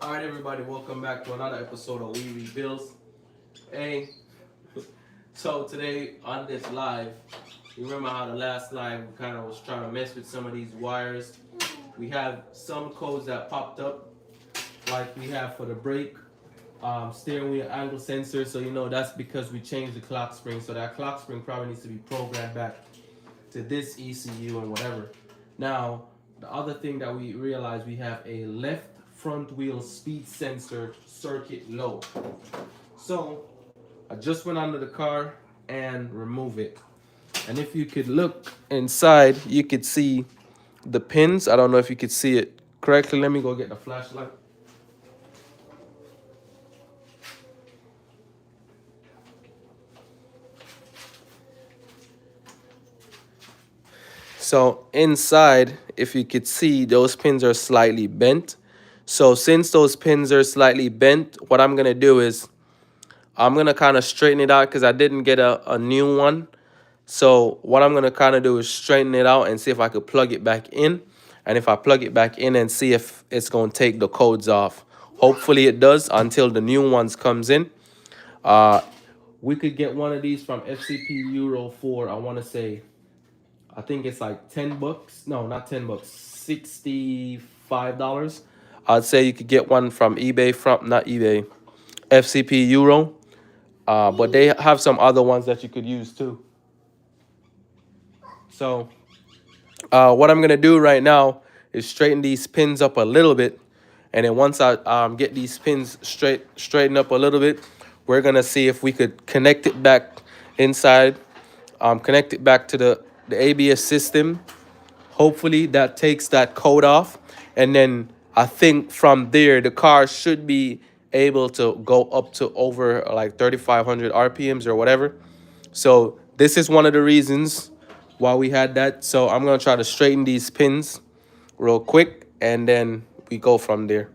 All right, everybody, welcome back to another episode of Rebuildz. Hey, so today on this live, you remember how the last live we kind of was trying to mess with some of these wires. We have some codes that popped up, like we have for the brake, steering wheel angle sensor. So you know that's because we changed the clock spring. So that clock spring probably needs to be programmed back to this ECU and whatever. Now, the other thing that we realized, we have a left front wheel speed sensor circuit low. So I just went under the car and remove it. And if you could look inside, you could see the pins. I don't know if you could see it correctly. Let me go get the flashlight. So inside, if you could see, those pins are slightly bent. So since those pins are slightly bent, what I'm gonna do is I'm gonna kind of straighten it out because I didn't get a new one. So what I'm gonna kind of do is straighten it out and see if I could plug it back in. And if I plug it back in and see if it's gonna take the codes off. Hopefully it does until the new ones comes in. Uh, we could get one of these from FCP Euro for, I wanna say, I think it's like 10 bucks. No, not 10 bucks, $65. I'd say you could get one from eBay, from not eBay, FCP Euro. But they have some other ones that you could use too. So what I'm gonna do right now is straighten these pins up a little bit, and then once I get these pins straightened up a little bit, we're gonna see if we could connect it back inside, connect it back to the ABS system. Hopefully that takes that code off, and then I think from there the car should be able to go up to over like 3,500 RPMs or whatever. So this is one of the reasons why we had that. So I'm gonna try to straighten these pins real quick, and then we go from there.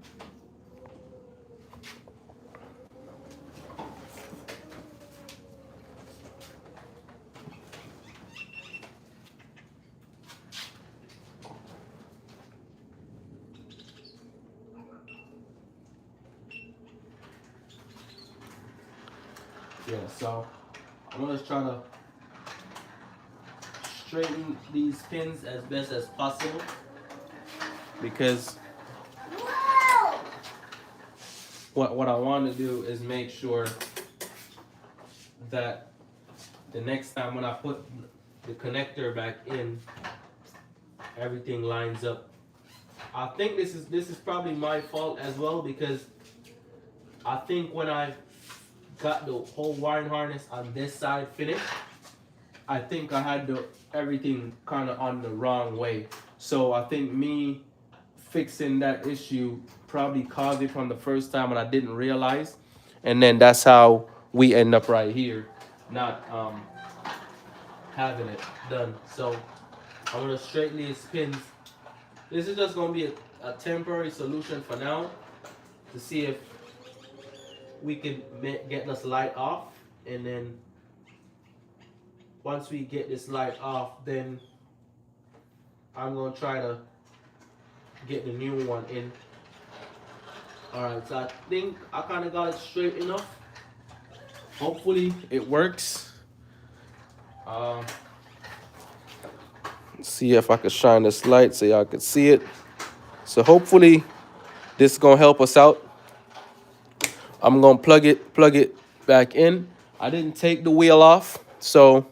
Yeah, so I'm gonna try to straighten these pins as best as possible, because what I want to do is make sure that the next time when I put the connector back in, everything lines up. I think this is probably my fault as well, because I think when I got the whole wiring harness on this side finished, I think I had everything kind of on the wrong way. So I think me fixing that issue probably caused it from the first time, and I didn't realize. And then that's how we end up right here, not having it done. So I'm gonna straighten these pins. This is just gonna be a temporary solution for now, to see if we can get this light off, and then once we get this light off, then I'm gonna try to get the new one in. All right, so I think I kind of got it straight enough. Hopefully it works. Um, see if I can shine this light so y'all can see it. So hopefully this is gonna help us out. I'm gonna plug it back in. I didn't take the wheel off, so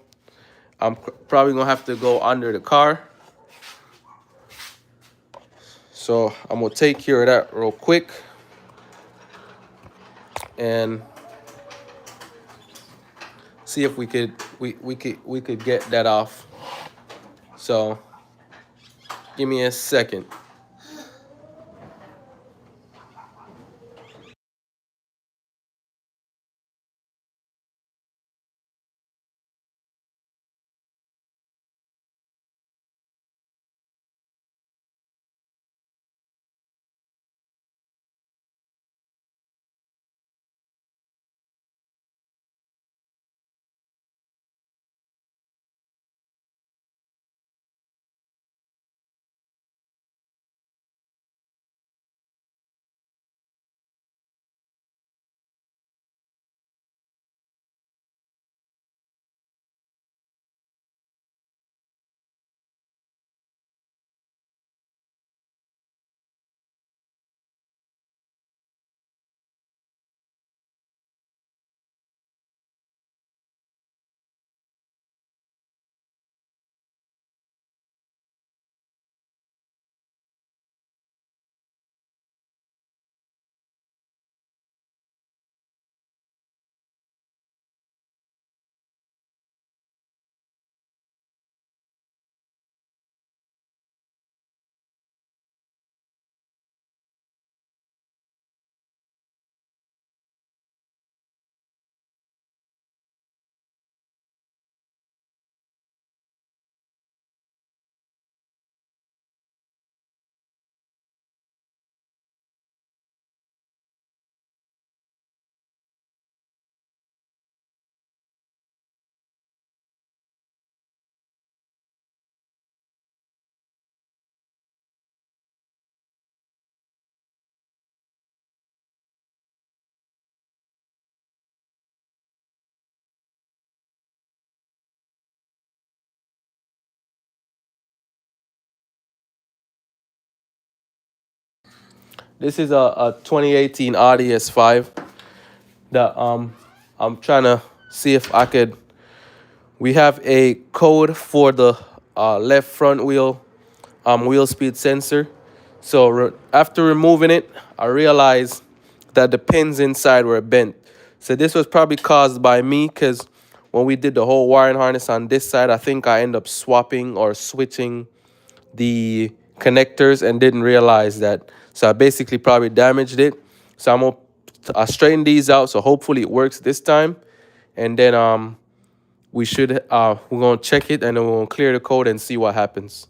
I'm probably gonna have to go under the car. So I'm gonna take care of that real quick, and see if we could get that off. So give me a second. This is a 2018 Audi S5 that I'm trying to see if I could. We have a code for the left front wheel speed sensor. So after removing it, I realized that the pins inside were bent. So this was probably caused by me, because when we did the whole wiring harness on this side, I think I ended up swapping or switching the connectors and didn't realize that. So I basically probably damaged it. So I'm gonna straighten these out. So hopefully it works this time. And then we're gonna check it, and then we're gonna clear the code and see what happens.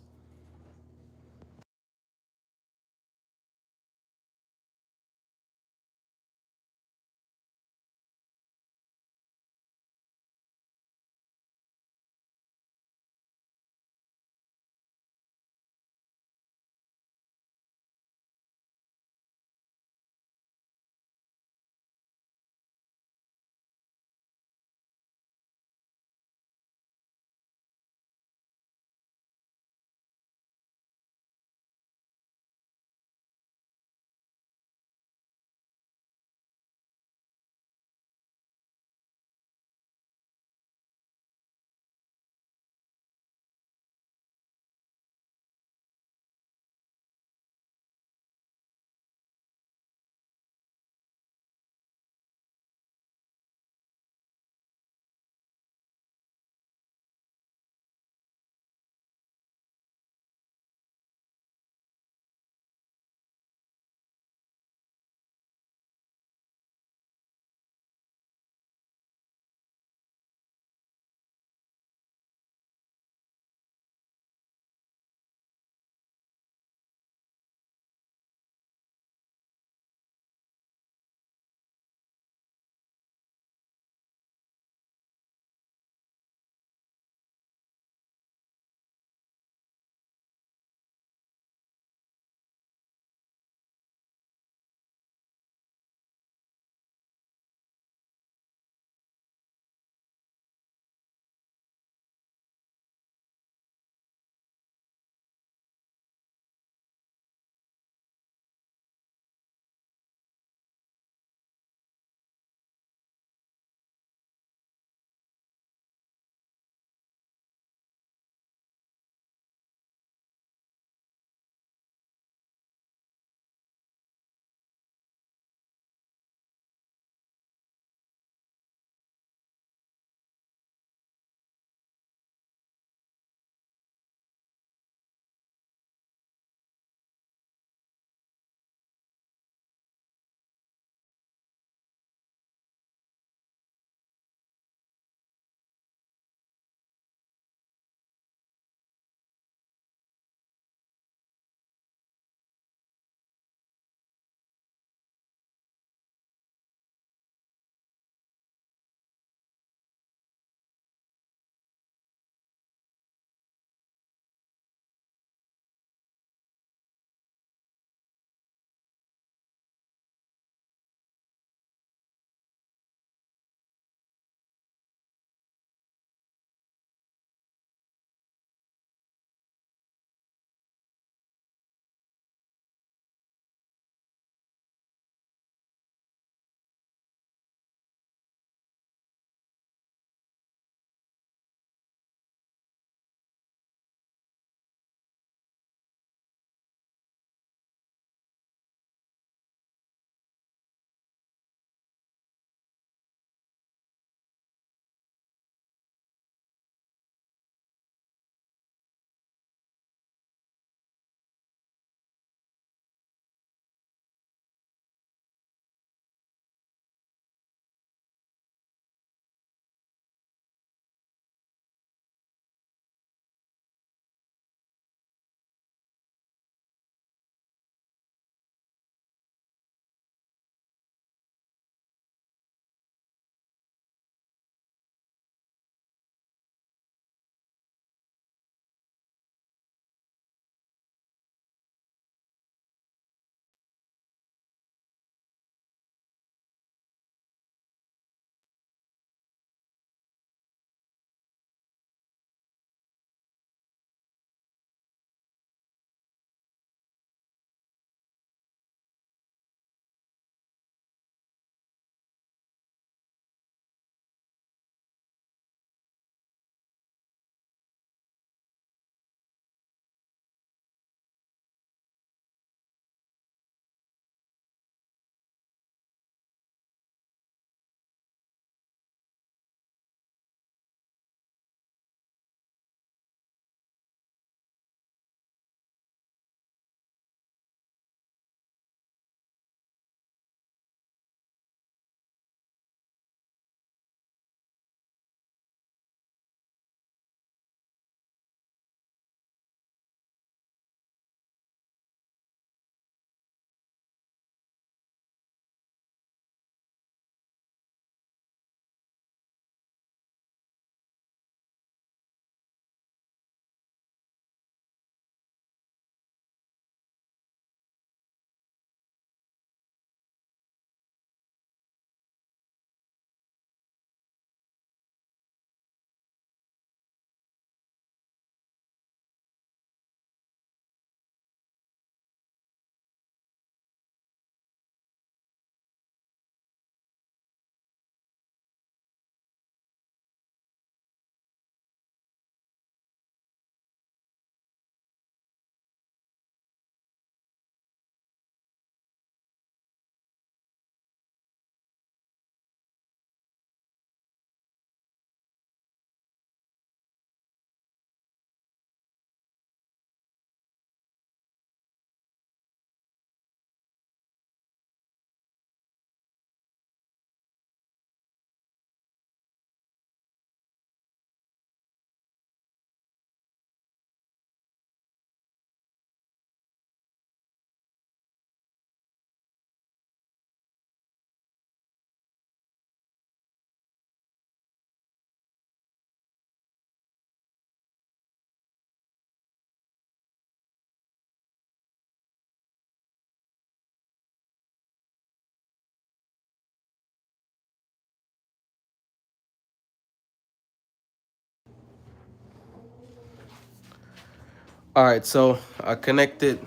All right, so I connected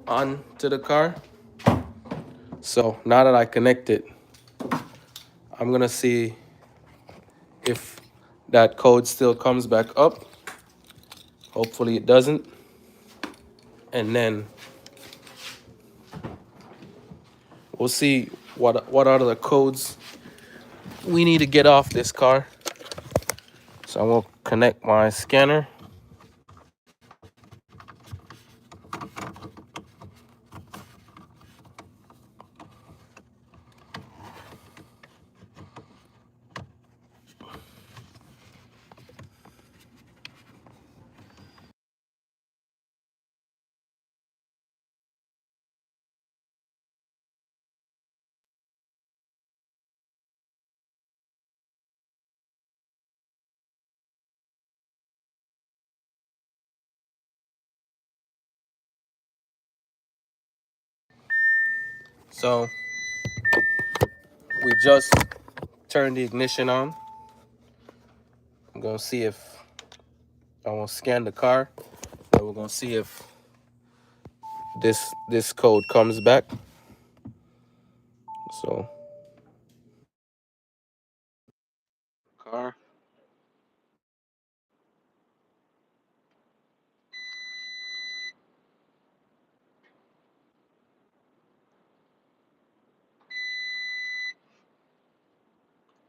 on to the car. So now that I connected, I'm gonna see if that code still comes back up. Hopefully it doesn't. And then we'll see what are the codes we need to get off this car. So I'm gonna connect my scanner. So we just turned the ignition on. I'm gonna see if I will scan the car. And we're gonna see if this code comes back. So car.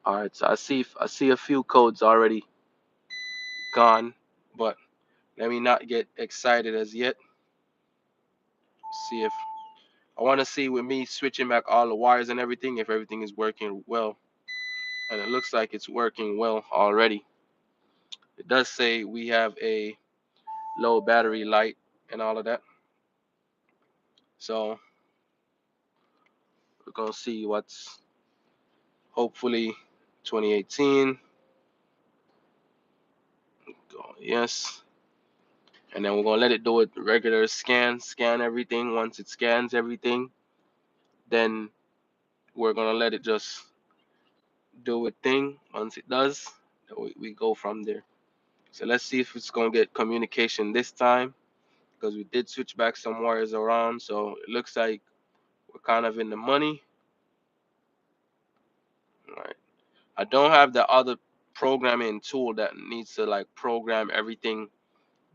All right, so I see a few codes already gone, but let me not get excited as yet. See if I want to see with me switching back all the wires and everything if everything is working well, and it looks like it's working well already. It does say we have a low battery light and all of that. So we're gonna see what's hopefully 2018. Go yes, and then we're gonna let it do a regular scan everything. Once it scans everything, then we're gonna let it just do a thing. Once it does, then we go from there. So let's see if it's gonna get communication this time because we did switch back some wires around. So it looks like we're kind of in the money. All right. I don't have the other programming tool that needs to like program everything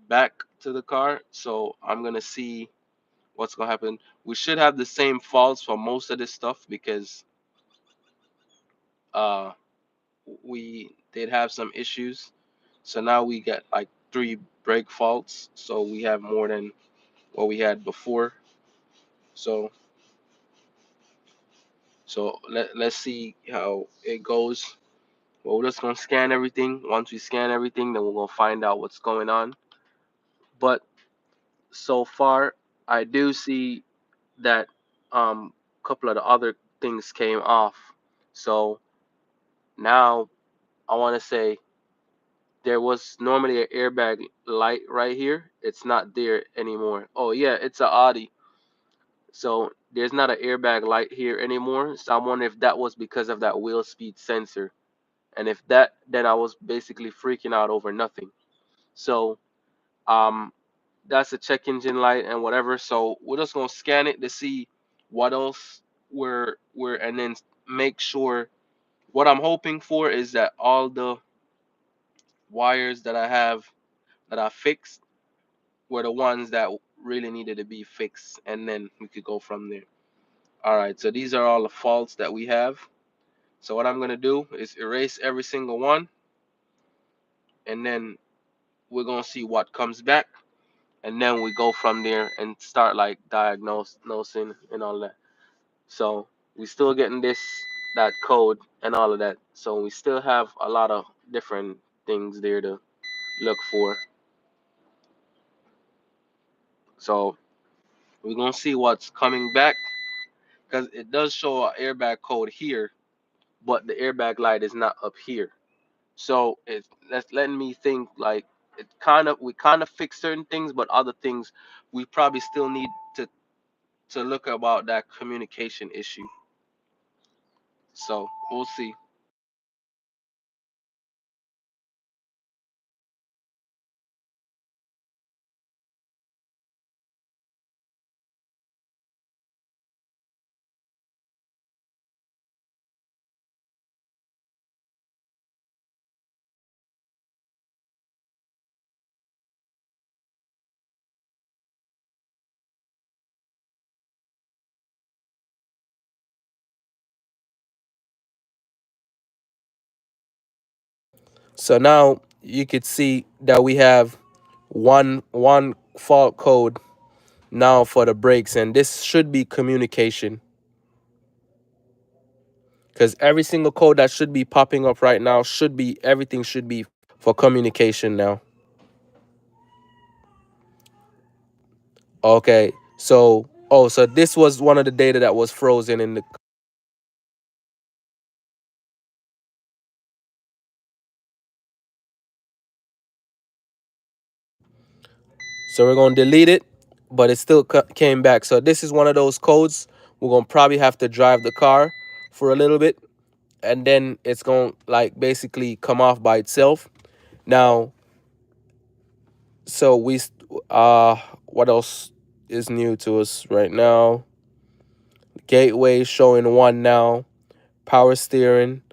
back to the car. So I'm gonna see what's gonna happen. We should have the same faults for most of this stuff because uh we did have some issues. So now we got like 3 brake faults. So we have more than what we had before. So let's see how it goes. Well, we're just gonna scan everything. Once we scan everything, then we're gonna find out what's going on. But so far, I do see that a couple of the other things came off. So now I want to say there was normally an airbag light right here. It's not there anymore. Oh yeah, it's a Audi. So there's not an airbag light here anymore. So I'm wondering if that was because of that wheel speed sensor. And if that, then I was basically freaking out over nothing. So um, that's a check engine light and whatever. So we're just gonna scan it to see what else we're and then make sure. What I'm hoping for is that all the wires that I have that I fixed were the ones that really needed to be fixed, and then we could go from there. All right, so these are all the faults that we have. So what I'm gonna do is erase every single one, and then we're gonna see what comes back, and then we go from there and start like diagnosing and all that. So we still getting that code and all of that. So we still have a lot of different things there to look for. So we're gonna see what's coming back because it does show an airbag code here, but the airbag light is not up here. So that's letting me think like we kind of fix certain things, but other things we probably still need to look about that communication issue. So we'll see. So now you could see that we have one fault code now for the brakes, and this should be communication, because every single code that should be popping up right now should be, everything should be for communication now. Okay, so so this was one of the data that was frozen in the. So we're gonna delete it, but it still came back. So this is one of those codes. We're gonna probably have to drive the car for a little bit, and then it's gonna like basically come off by itself. Now, so what else is new to us right now? Gateway showing 1 now. Power steering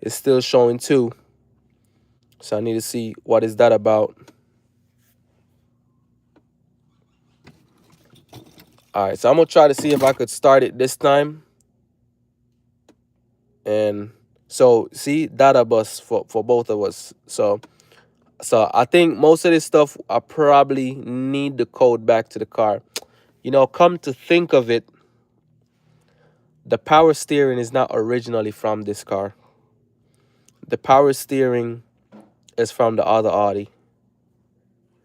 is still showing 2. So I need to see what is that about. All right, so I'm gonna try to see if I could start it this time. And so see, data bus for both of us. So I think most of this stuff I probably need the code back to the car. Come to think of it, the power steering is not originally from this car. The power steering is from the other Audi.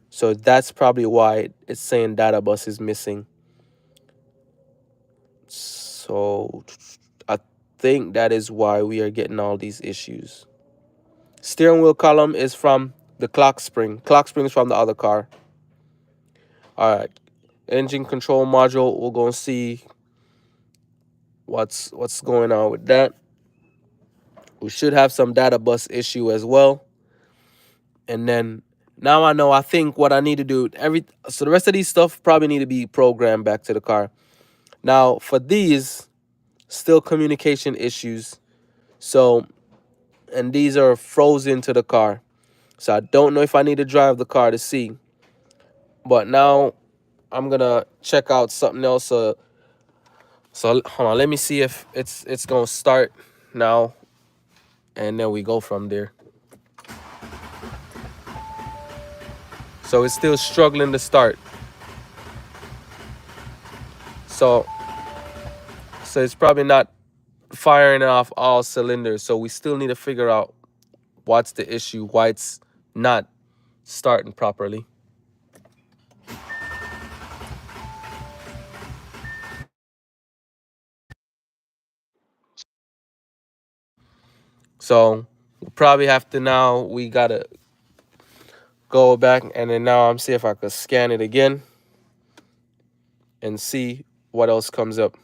So that's probably why it's saying data bus is missing. So I think that is why we are getting all these issues. Steering wheel column is from the clock spring. Clock spring is from the other car. All right. Engine control module. We're gonna see what's going on with that. We should have some data bus issue as well. And then now I know, I think what I need to do, so the rest of these stuff probably need to be programmed back to the car. Now for these, still communication issues. So, and these are frozen to the car. So I don't know if I need to drive the car to see. But now I'm gonna check out something else. So hold on, let me see if it's gonna start now, and then we go from there. So it's still struggling to start. So it's probably not firing off all cylinders. So we still need to figure out what's the issue, why it's not starting properly. So we probably have to, now we gotta go back, and then now I'm see if I could scan it again and see what else comes up.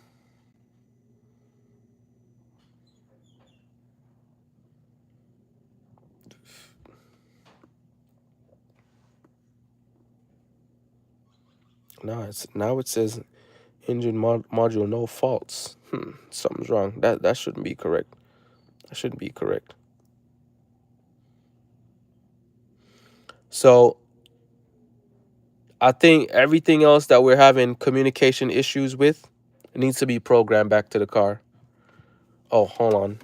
Now it says engine module no faults. Something's wrong. That shouldn't be correct. That shouldn't be correct. So I think everything else that we're having communication issues with needs to be programmed back to the car. Oh, hold on.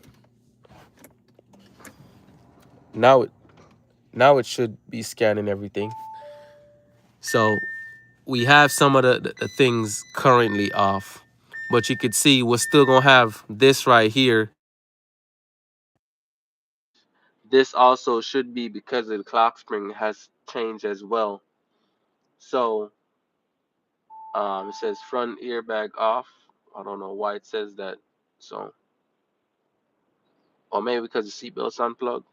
Now it should be scanning everything. So we have some of the things currently off, but you could see we're still gonna have this right here. This also should be because the clock spring has changed as well. So it says front airbag off. I don't know why it says that. So, or maybe because the seatbelt's unplugged.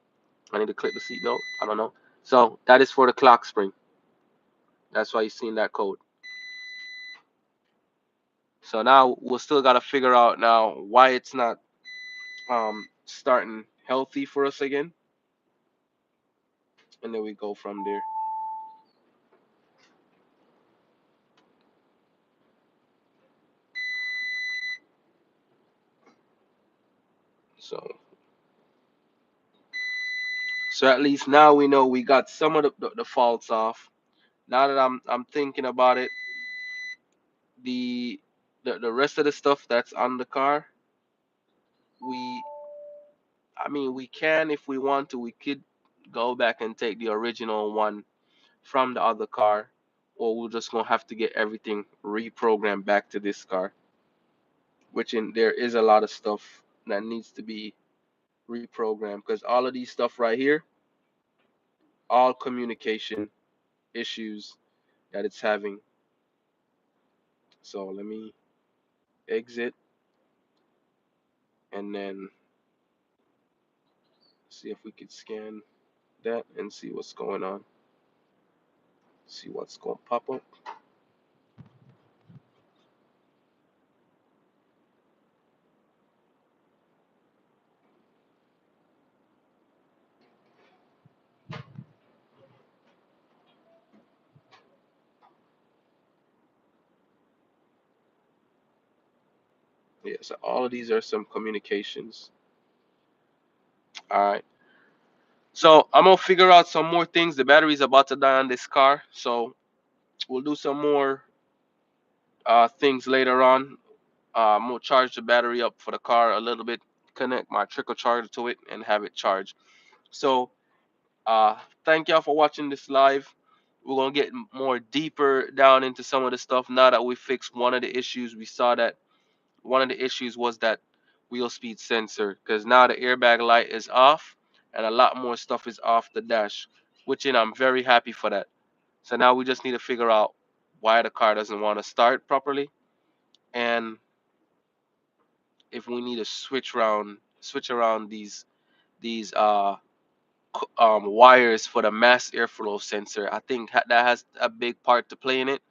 I need to click the seatbelt. I don't know. So that is for the clock spring. That's why you're seeing that code. So now we'll still gotta figure out now why it's not starting healthy for us again, and then we go from there. So at least now we know we got some of the faults off. Now that I'm thinking about it, the the rest of the stuff that's on the car, we I mean we can, if we want to, we could go back and take the original one from the other car, or we're just gonna have to get everything reprogrammed back to this car. Which in there is a lot of stuff that needs to be reprogrammed because all of these stuff right here, all communication issues that it's having. So let me exit and then see if we could scan that and see what's going on. See what's going to pop up. Yeah, so all of these are some communications. All right. So I'm gonna figure out some more things. The battery's about to die on this car, so we'll do some more things later on. I'm gonna charge the battery up for the car a little bit, connect my trickle charger to it, and have it charged. So thank y'all for watching this live. We're gonna get more deeper down into some of the stuff now that we fixed one of the issues. We saw that one of the issues was that wheel speed sensor, because now the airbag light is off and a lot more stuff is off the dash, which I'm very happy for that. So now we just need to figure out why the car doesn't want to start properly, and if we need to switch around these wires for the mass airflow sensor. I think that has a big part to play in it,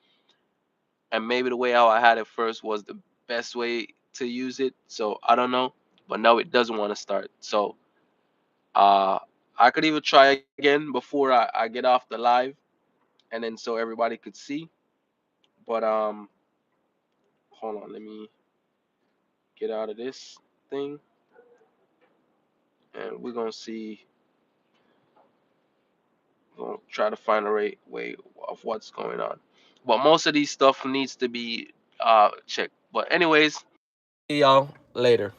and maybe the way how I had it first was the best way to use it. So I don't know, but now it doesn't want to start. So uh, I could even try again before I get off the live, and then so everybody could see. But hold on, let me get out of this thing, and we're gonna see. We're gonna try to find a way of what's going on. But most of these stuff needs to be checked. But anyways, see y'all later.